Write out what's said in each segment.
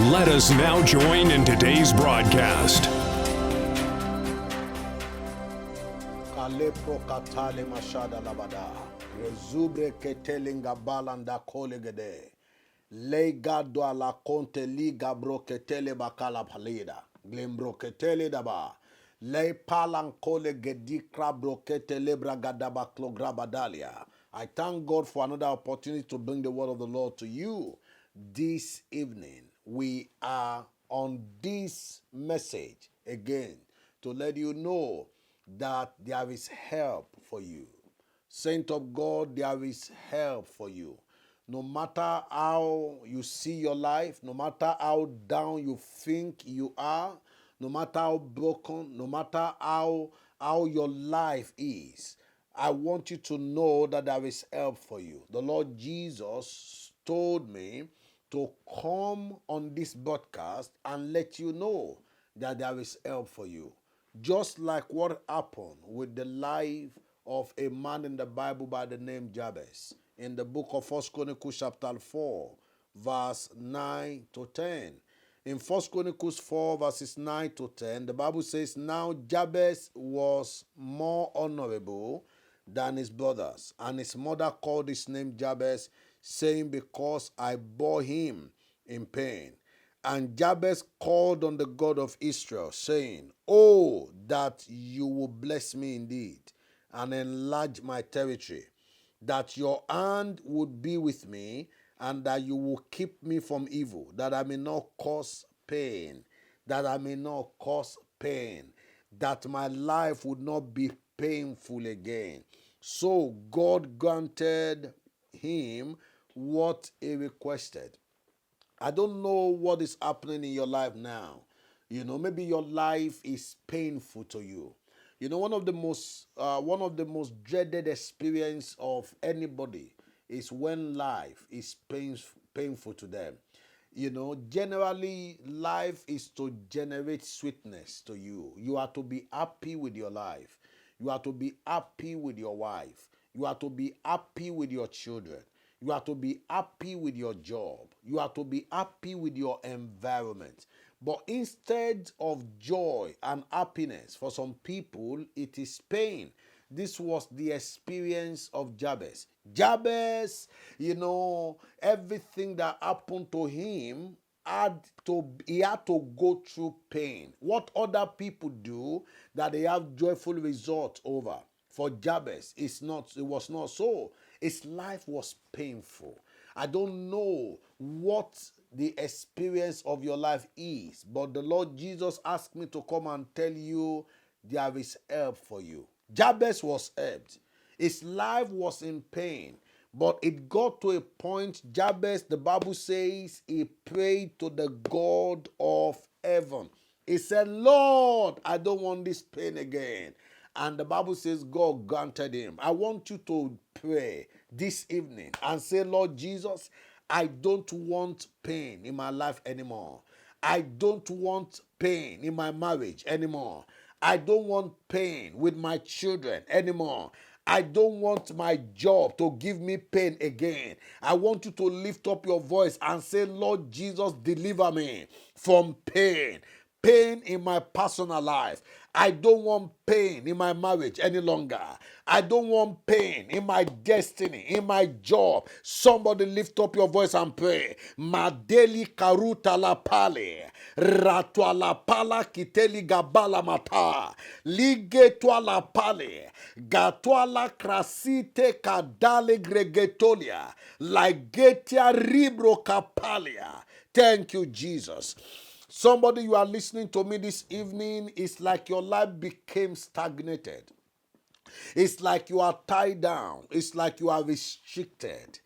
Let us now join in today's broadcast. Kalepro katale mashada labada. Rezubre ketelinga balanda kolegede. Legado ala konte liga broketele bakala palida. Glembro ketele daba. Le palan kole gedikra broketele bragadaba klograbadalia. I thank God for another opportunity to bring the word of the Lord to you this evening. We are on this message again to let you know that there is help for you. Saint of God, there is help for you. No matter how you see your life, no matter how down you think you are, no matter how broken, no matter how your life is, I want you to know that there is help for you. The Lord Jesus told me to come on this broadcast and let you know that there is help for you. Just like what happened with the life of a man in the Bible by the name Jabez. In the book of 1 Chronicles chapter 4, verse 9 to 10. In 1 Chronicles 4, verses 9 to 10, the Bible says, Now Jabez was more honorable than his brothers, and his mother called his name Jabez, saying, Because I bore him in pain. And Jabez called on the God of Israel, saying, Oh, that you will bless me indeed, and enlarge my territory, that your hand would be with me, and that you will keep me from evil, that I may not cause pain, that I may not cause pain, that my life would not be painful again. So God granted him what he requested. I don't know what is happening in your life now. Maybe your life is painful to you. One of the most dreaded experience of anybody is when life is painful to them. Generally, life is to generate sweetness to you. You are to be happy with your life. You are to be happy with your wife. You are to be happy with your children. You are to be happy with your job. You are to be happy with your environment. But instead of joy and happiness, for some people, it is pain. This was the experience of Jabez. Jabez, everything that happened to him, he had to go through pain. What other people do that they have joyful results over. For Jabez, it was not so. His life was painful. I don't know what the experience of your life is, but the Lord Jesus asked me to come and tell you there is help for you. Jabez was helped. His life was in pain, but it got to a point, Jabez, the Bible says, he prayed to the God of heaven. He said, Lord, I don't want this pain again. And the Bible says God granted him. I want you to pray this evening and say, Lord Jesus, I don't want pain in my life anymore. I don't want pain in my marriage anymore. I don't want pain with my children anymore. I don't want my job to give me pain again. I want you to lift up your voice and say, Lord Jesus, deliver me from pain. Pain in my personal life. I don't want pain in my marriage any longer. I don't want pain in my destiny, in my job. Somebody lift up your voice and pray. Madeli karuta la pale. Ratwa la pala kiteli gabala mata. Lige twa la pale. Gatwa la krasite kadale gregetolia. Lagetia ribro kapalia. Thank you, Jesus. Somebody, you are listening to me this evening, it's like your life became stagnated. It's like you are tied down. It's like you are restricted.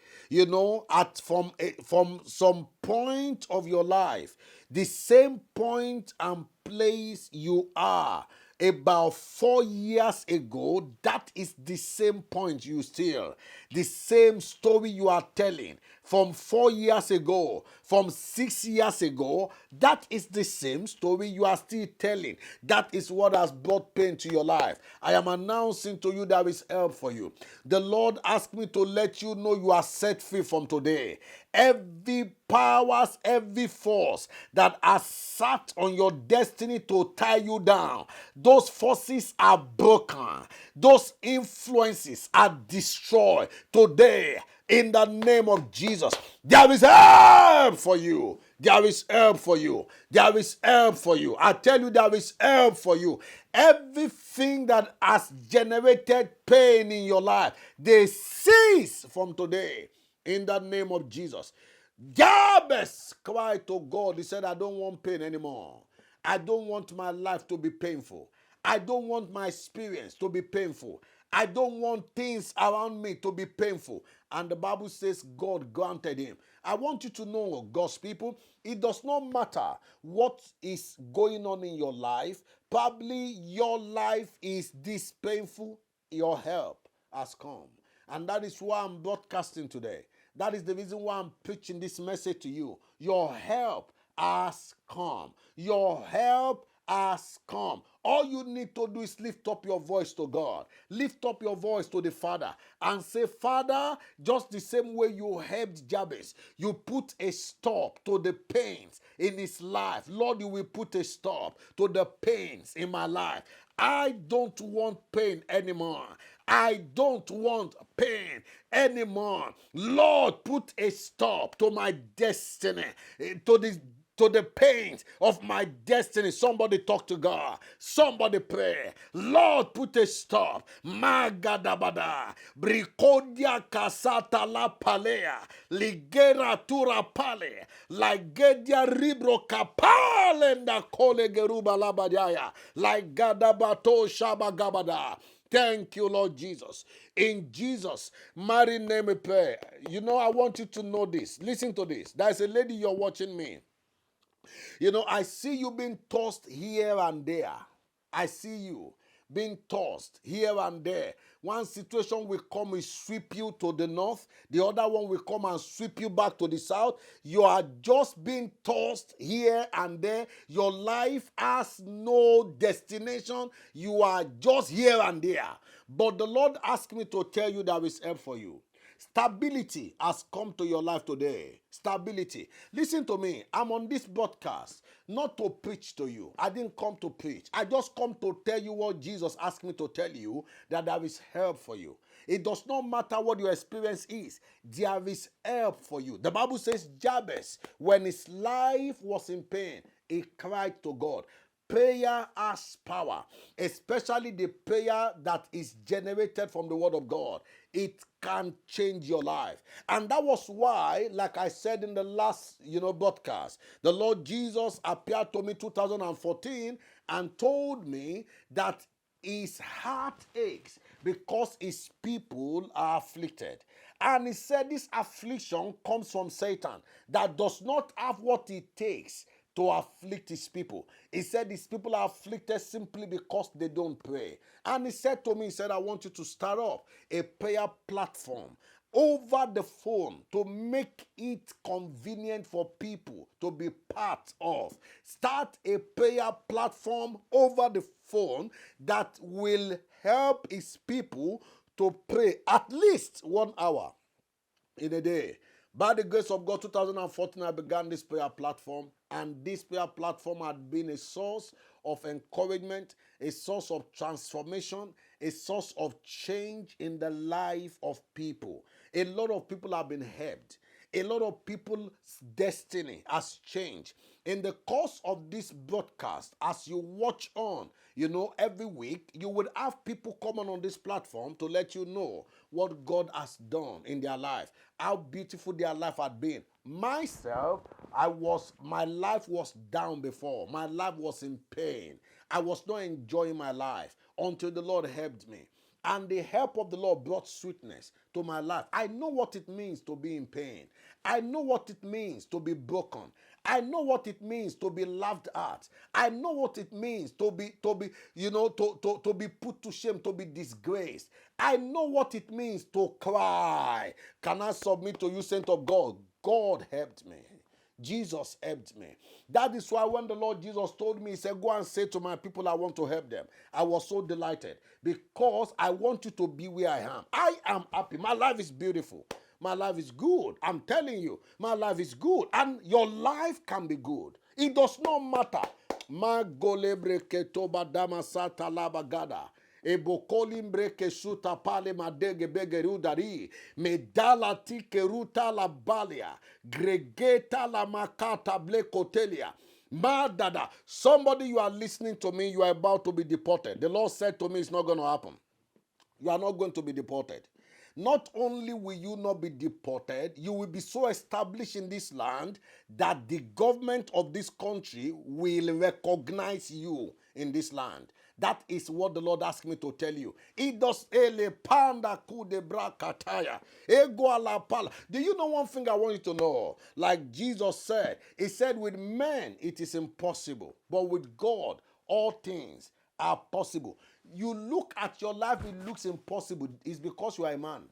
From some point of your life, the same point and place you are about 4 years ago, that is the same point you still, the same story you are telling. from 4 years ago, from 6 years ago, that is the same story you are still telling. That is what has brought pain to your life. I am announcing to you there is help for you. The Lord asked me to let you know you are set free from today. Every powers, every force that has sat on your destiny to tie you down, those forces are broken. Those influences are destroyed today in the name of Jesus. There is help for you. There is help for you. There is help for you. I tell you, there is help for you. Everything that has generated pain in your life, they cease from today in the name of Jesus. Jabez cried to God. He said, I don't want pain anymore. I don't want my life to be painful. I don't want my experience to be painful. I don't want things around me to be painful. And the Bible says God granted him. I want you to know, God's people, it does not matter what is going on in your life. Probably your life is this painful. Your help has come. And that is why I'm broadcasting today. That is the reason why I'm preaching this message to you. Your help has come. Your help has come. All you need to do is lift up your voice to God. Lift up your voice to the Father and say, Father, just the same way you helped Jabez, you put a stop to the pains in his life. Lord, you will put a stop to the pains in my life. I don't want pain anymore. I don't want pain anymore. Lord, put a stop to my destiny, to the pains of my destiny. Somebody talk to God. Somebody pray. Lord, put a stop. Magadabada. Brikodia kasata la palea. Ligera tura pale. Ligedia ribro kapale nda kole geruba labadaya. Ligadabato shabagabada. Thank you, Lord Jesus. In Jesus' mighty name we pray. You know, I want you to know this. Listen to this. There's a lady, you're watching me. You know, I see you being tossed here and there. I see you being tossed here and there. One situation will come and sweep you to the north. The other one will come and sweep you back to the south. You are just being tossed here and there. Your life has no destination. You are just here and there. But the Lord asked me to tell you there is help for you. Stability has come to your life today. Stability. Listen to me. I'm on this broadcast not to preach to you. I didn't come to preach. I just come to tell you what Jesus asked me to tell you, that there is help for you. It does not matter what your experience is. There is help for you. The Bible says Jabez, when his life was in pain, he cried to God. Prayer has power, especially the prayer that is generated from the word of God. It can change your life. And that was why, like I said in the last, broadcast, the Lord Jesus appeared to me 2014 and told me that his heart aches because his people are afflicted. And he said this affliction comes from Satan that does not have what it takes to afflict his people. He said his people are afflicted simply because they don't pray. And he said to me, he said, I want you to start up a prayer platform over the phone to make it convenient for people to be part of. Start a prayer platform over the phone that will help his people to pray at least 1 hour in a day. By the grace of God, 2014, I began this prayer platform, and this prayer platform had been a source of encouragement, a source of transformation, a source of change in the life of people. A lot of people have been helped. A lot of people's destiny has changed. In the course of this broadcast, as you watch on, every week, you would have people coming on this platform to let you know what God has done in their life, how beautiful their life had been. Myself, my life was down before. My life was in pain. I was not enjoying my life until the Lord helped me. And the help of the Lord brought sweetness to my life. I know what it means to be in pain. I know what it means to be broken. I know what it means to be laughed at. I know what it means to be put to shame, to be disgraced. I know what it means to cry. Can I submit to you, saint of God? God helped me. Jesus helped me. That is why when the Lord Jesus told me, he said, go and say to my people, I want to help them. I was so delighted because I want you to be where I am. I am happy. My life is beautiful. My life is good. I'm telling you, my life is good. And your life can be good. It does not matter. Magolebre ketoba damasata labagada. Ebokolimbre keshuta pale madege begerudari. Medala tikeruta la balia. Gregeta la makata blekotelia. Madada. Somebody, you are listening to me, you are about to be deported. The Lord said to me, it's not going to happen. You are not going to be deported. Not only will you not be deported, you will be so established in this land that the government of this country will recognize you in this land. That is what the Lord asked me to tell you. Do you know one thing I want you to know? Like Jesus said, he said, with men it is impossible, but with God all things are possible. You look at your life, it looks impossible. It's because you are a man.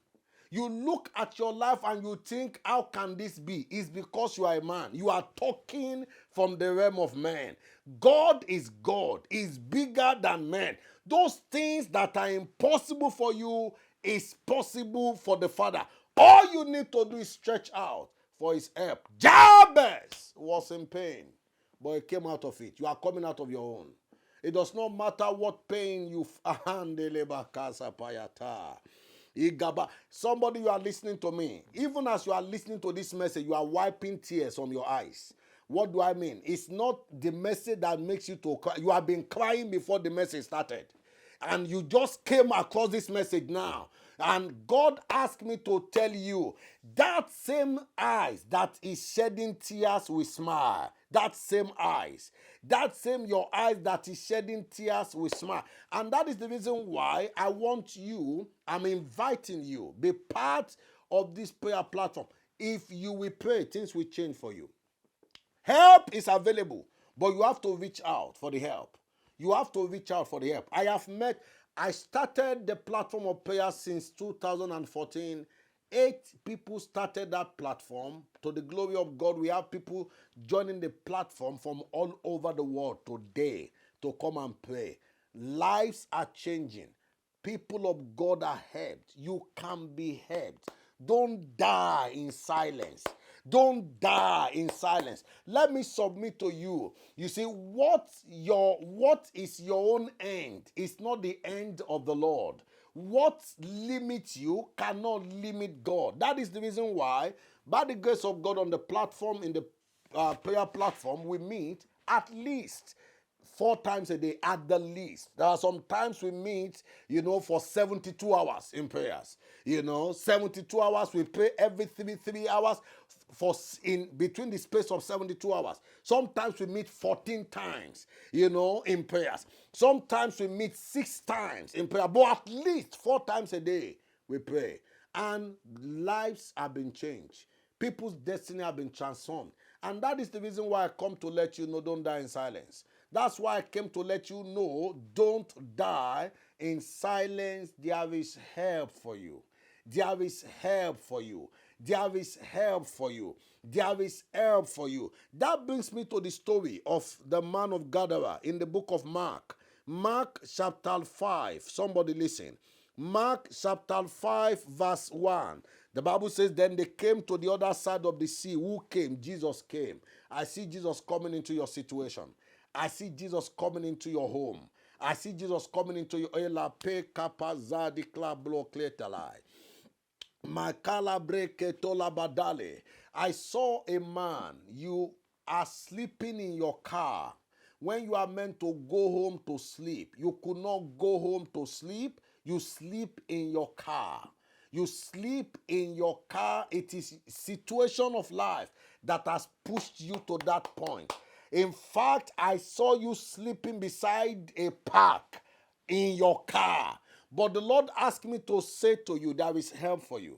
You look at your life and you think, how can this be? It's because you are a man. You are talking from the realm of man. God is God. He's bigger than men. Those things that are impossible for you is possible for the Father. All you need to do is stretch out for his help. Jabez was in pain, but he came out of it. You are coming out of your own. It does not matter what pain you Somebody, you are listening to me. Even as you are listening to this message, you are wiping tears from your eyes. What do I mean? It's not the message that makes you to cry. You have been crying before the message started. And you just came across this message now. And God asked me to tell you, that same eyes that is shedding tears will smile. That same eyes. That same your eyes that is shedding tears will smile. And that is the reason why I want you, I'm inviting you, be part of this prayer platform. If you will pray, things will change for you. Help is available, but you have to reach out for the help. You have to reach out for the help. I started the platform of prayer since 2014. 8 people started that platform. To the glory of God, we have people joining the platform from all over the world today to come and pray. Lives are changing. People of God are helped. You can be helped. Don't die in silence. Don't die in silence. Let me submit to you. You see, what is your own end is not the end of the Lord. What limits you cannot limit God. That is the reason why, by the grace of God on the platform, in the prayer platform, we meet at least 4 times a day at the least. There are some times we meet, for 72 hours in prayers. 72 hours, we pray every 3 hours in between the space of 72 hours. Sometimes we meet 14 times, in prayers. Sometimes we meet 6 times in prayer, but at least 4 times a day we pray. And lives have been changed. People's destiny have been transformed. And that is the reason why I come to let you know, don't die in silence. That's why I came to let you know, don't die in silence. There is help for you. There is help for you. There is help for you. There is help for you. That brings me to the story of the man of Gadara in the book of Mark. Mark chapter 5. Somebody listen. Mark chapter 5 verse 1. The Bible says, then they came to the other side of the sea. Who came? Jesus came. I see Jesus coming into your situation. I see Jesus coming into your home. I see Jesus coming into your elape kapazadi klablo kletalai. Makala breke tola badale. I saw a man. You are sleeping in your car. When you are meant to go home to sleep, you could not go home to sleep. You sleep in your car. You sleep in your car. It is a situation of life that has pushed you to that point. In fact, I saw you sleeping beside a park in your car. But the Lord asked me to say to you, there is help for you.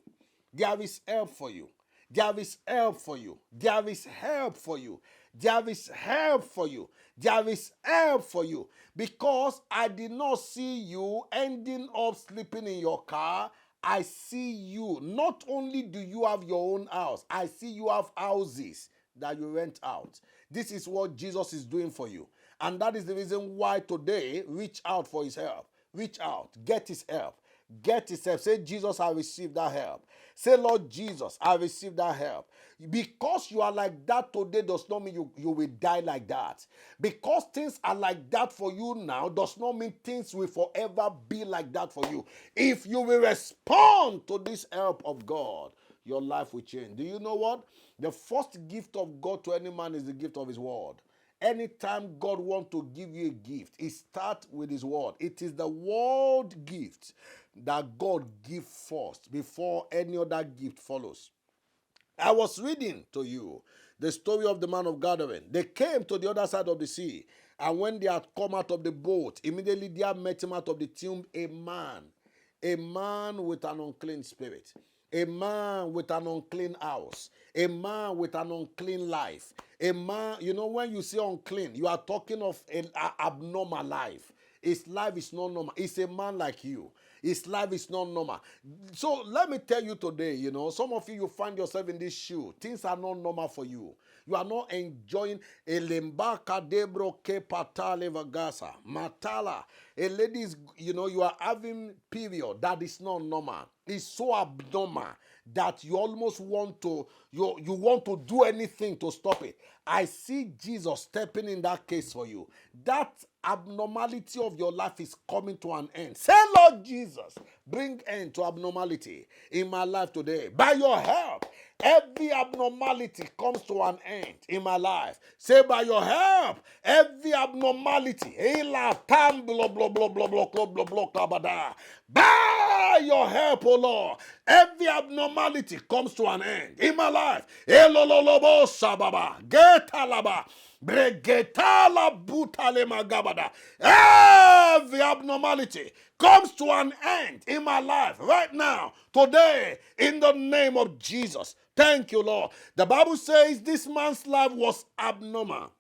There is help for you. There is help for you. There is help for you. There is help for you. There is help for you. Because I did not see you ending up sleeping in your car. I see you. Not only do you have your own house, I see you have houses that you rent out. This is what Jesus is doing for you. And that is the reason why today, reach out for his help. Reach out. Get his help. Get his help. Say, Jesus, I received that help. Say, Lord Jesus, I received that help. Because you are like that today does not mean you will die like that. Because things are like that for you now does not mean things will forever be like that for you. If you will respond to this help of God, your life will change. Do you know what? The first gift of God to any man is the gift of his word. Anytime God wants to give you a gift, it starts with his word. It is the word gift that God gives first before any other gift follows. I was reading to you the story of the man of Gadarene. They came to the other side of the sea, and when they had come out of the boat, immediately there met him out of the tomb a man with an unclean spirit, a man with an unclean house, a man with an unclean life, a man, when you say unclean, you are talking of an abnormal life. His life is not normal. He's a man like you. His life is not normal. So let me tell you today, some of you find yourself in this shoe. Things are not normal for you. You are not enjoying Elembaka Debro Kepatale Vagasa Matala. A lady is, you are having period that is not normal. It's so abnormal that you almost want to, you want to do anything to stop it. I see Jesus stepping in that case for you. That abnormality of your life is coming to an end. Say, Lord Jesus, bring end to abnormality in my life today. By your help, every abnormality comes to an end in my life. Say, by your help, every abnormality, by your help, oh Lord, every abnormality comes to an end in my life. Every abnormality comes to an end in my life right now, today, in the name of Jesus. Thank you, Lord. The Bible says this man's life was abnormal.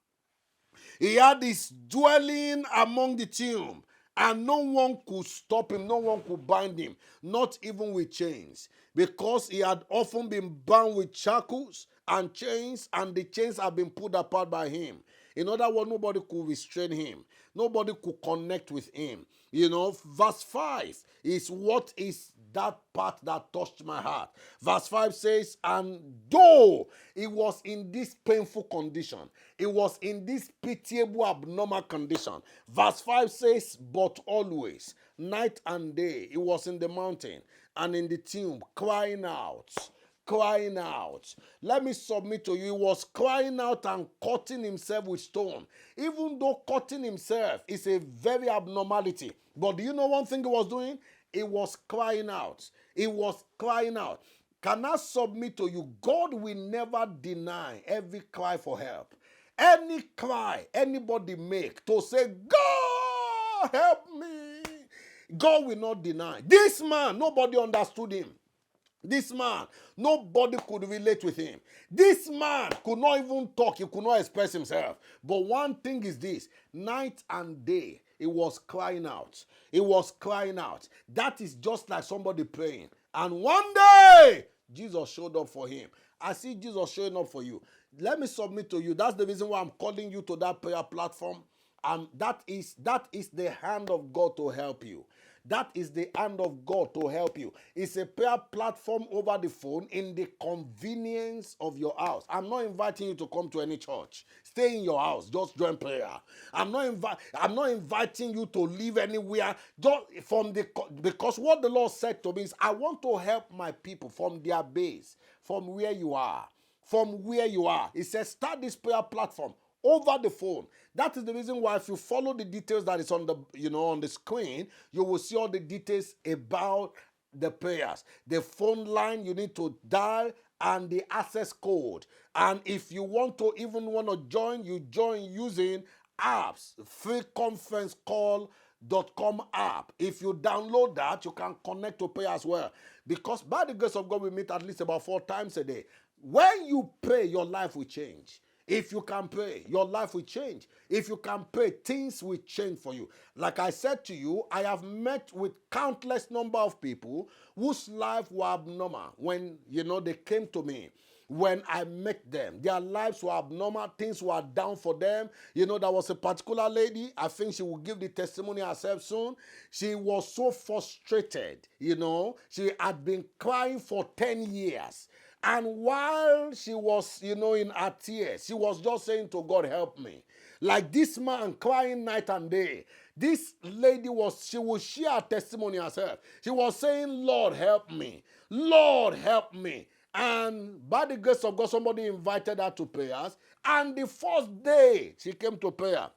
He had his dwelling among the tomb, and no one could stop him, no one could bind him, not even with chains, because he had often been bound with shackles and chains, and the chains had been put apart by him. In other words, nobody could restrain him. Nobody could connect with him. Verse 5 is what is that part that touched my heart. Verse 5 says, and though he was in this painful condition, he was in this pitiable, abnormal condition. Verse 5 says, but always, night and day, he was in the mountain and in the tomb, crying out. Let me submit to you, he was crying out and cutting himself with stone. Even though cutting himself is a very abnormality. But do you know one thing he was doing? He was crying out. He was crying out. Can I submit to you, God will never deny every cry for help. Any cry anybody make to say, God help me, God will not deny. This man, nobody understood him. This man, nobody could relate with him. This man could not even talk. He could not express himself. But one thing is this, night and day, he was crying out. He was crying out. That is just like somebody praying. And one day, Jesus showed up for him. I see Jesus showing up for you. Let me submit to you. That's the reason why I'm calling you to that prayer platform. And that is the hand of God to help you. That is the hand of God to help you. It's a prayer platform over the phone in the convenience of your house. I'm not inviting you to come to any church. Stay in your house. Just join prayer. I'm not inviting you to live anywhere. Because what the Lord said to me is, I want to help my people from their base, from where you are. From where you are. He says, start this prayer platform over the phone. That is the reason why if you follow the details that is on the on the screen, you will see all the details about the prayers. The phone line you need to dial and the access code. And if you want to join, you join using apps, free conference call, prayer.com app. If you download that, you can connect to prayer as well. Because by the grace of God, we meet at least about 4 times a day. When you pray, your life will change. If you can pray, your life will change. If you can pray, things will change for you. Like I said to you, I have met with countless number of people whose life were abnormal when, they came to me. When I met them, their lives were abnormal, things were down for them. There was a particular lady, I think she will give the testimony herself soon. She was so frustrated, she had been crying for 10 years. And while she was, in her tears, she was just saying to God, help me. Like this man crying night and day. This lady she will share her testimony herself. She was saying, Lord, help me. Lord, help me. And by the grace of God, somebody invited her to prayers. And the first day she came to prayer,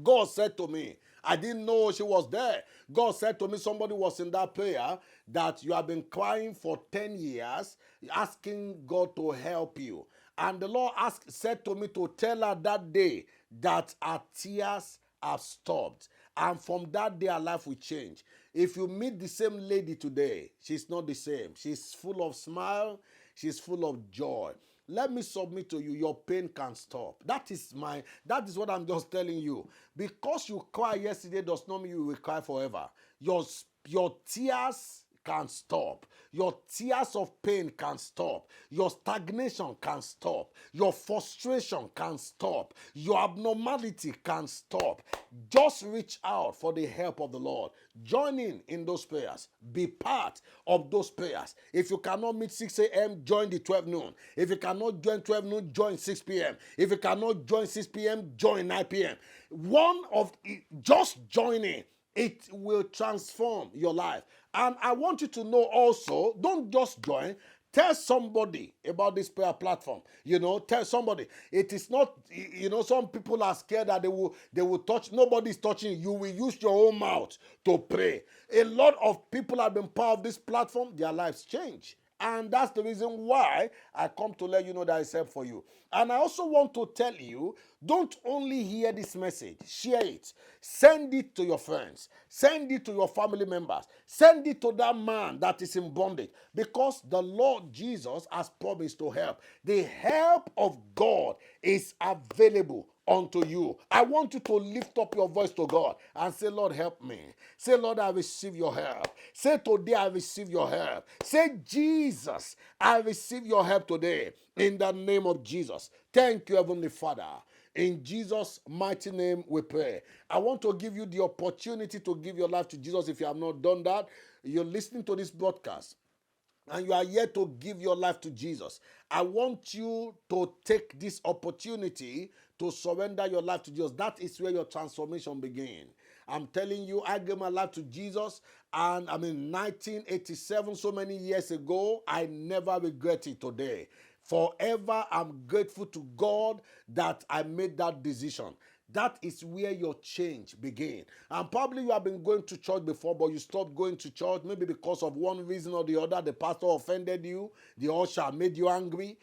God said to me, I didn't know she was there. God said to me, somebody was in that prayer that you have been crying for 10 years, asking God to help you. And the Lord said to me to tell her that day that her tears have stopped. And from that day, her life will change. If you meet the same lady today, she's not the same. She's full of smile. She's full of joy. Let me submit to you, your pain can stop. That is what I'm just telling you. Because you cried yesterday does not mean you will cry forever. Your tears can stop. Your tears of pain can stop. Your stagnation can stop. Your frustration can stop. Your abnormality can stop. Just reach out for the help of the Lord. Join in those prayers. Be part of those prayers. If you cannot meet 6 a.m., join the 12 noon. If you cannot join 12 noon, join 6 p.m. If you cannot join 6 p.m., join 9 p.m. Just joining. It will transform your life. And I want you to know also, don't just join. Tell somebody about this prayer platform. Tell somebody. It is not, some people are scared that they will touch. Nobody's touching you. You will use your own mouth to pray. A lot of people have been part of this platform. Their lives change. And that's the reason why I come to let you know that it's help for you. And I also want to tell you, don't only hear this message, share it. Send it to your friends. Send it to your family members. Send it to that man that is in bondage. Because the Lord Jesus has promised to help. The help of God is available unto you. I want you to lift up your voice to God and say, Lord, help me. Say, Lord, I receive your help. Say, today I receive your help. Say, Jesus, I receive your help today in the name of Jesus. Thank you, Heavenly Father. In Jesus' mighty name we pray. I want to give you the opportunity to give your life to Jesus if you have not done that. You're listening to this broadcast and you are yet to give your life to Jesus. I want you to take this opportunity to surrender your life to Jesus. That is where your transformation begins. I'm telling you, I gave my life to Jesus, and in 1987, so many years ago. I never regret it today. Forever, I'm grateful to God that I made that decision. That is where your change begins. And probably you have been going to church before, but you stopped going to church, maybe because of one reason or the other. The pastor offended you. The usher made you angry.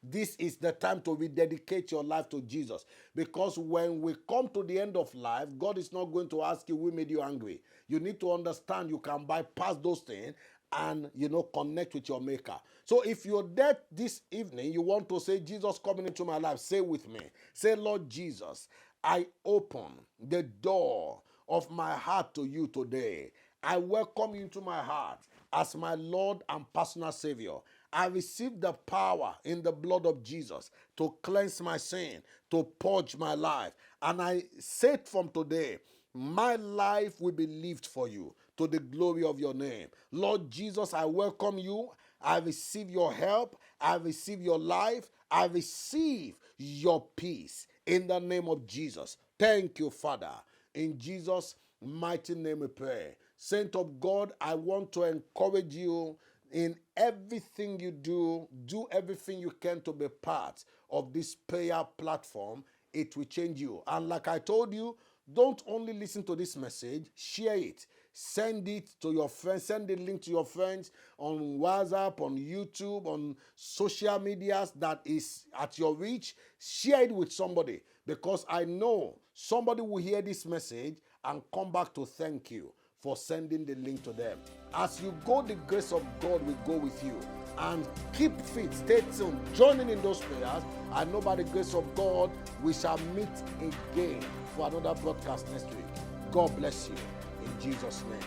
This is the time to rededicate your life to Jesus. Because when we come to the end of life, God is not going to ask you, who made you angry? You need to understand you can bypass those things and connect with your maker. So if you're there this evening, you want to say, Jesus coming into my life, say with me. Say, Lord Jesus, I open the door of my heart to you today. I welcome you into my heart as my Lord and personal Savior. I receive the power in the blood of Jesus to cleanse my sin, to purge my life. And I say from today, my life will be lived for you to the glory of your name. Lord Jesus, I welcome you. I receive your help. I receive your life. I receive your peace in the name of Jesus. Thank you, Father. In Jesus' mighty name we pray. Saint of God, I want to encourage you in everything you do. Do everything you can to be part of this prayer platform. It will change you. And like I told you, don't only listen to this message, share it. Send it to your friends. Send the link to your friends on WhatsApp, on YouTube, on social medias that is at your reach. Share it with somebody, because I know somebody will hear this message and come back to thank you for sending the link to them. As you go, the grace of God will go with you. And keep fit, stay tuned, joining in those prayers. I know by the grace of God, we shall meet again for another broadcast next week. God bless you. In Jesus' name,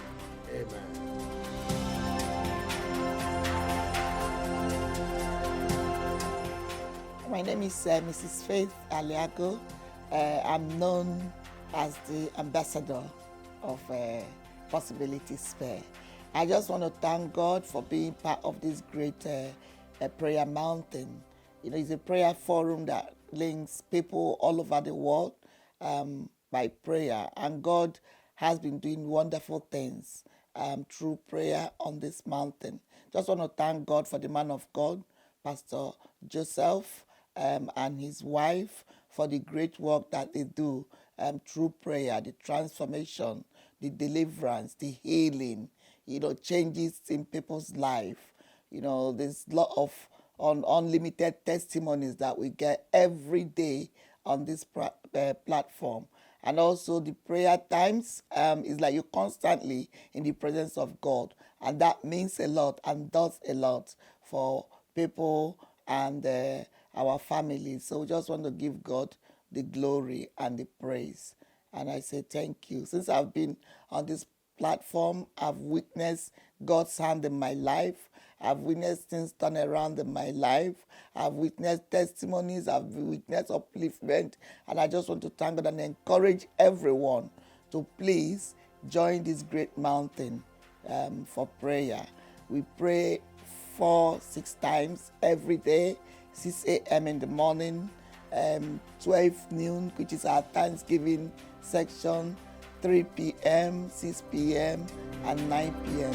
amen. My name is Mrs. Faith Aliago. I'm known as the ambassador of Possibility Spare. I just want to thank God for being part of this great prayer mountain. You know, it's a prayer forum that links people all over the world by prayer. And God has been doing wonderful things through prayer on this mountain. Just want to thank God for the man of God, Pastor Joseph, and his wife for the great work that they do through prayer, the transformation, the deliverance, the healing, changes in people's life. There's a lot of unlimited testimonies that we get every day on this platform. And also the prayer times is like you're constantly in the presence of God. And that means a lot and does a lot for people and our families. So we just want to give God the glory and the praise. And I say thank you. Since I've been on this platform, I've witnessed God's hand in my life. I've witnessed things turn around in my life. I've witnessed testimonies. I've witnessed upliftment. And I just want to thank God and encourage everyone to please join this great mountain for prayer. We pray 4-6 times every day, 6 a.m. in the morning, 12 noon, which is our Thanksgiving section, 3 p.m., 6 p.m., and 9 p.m.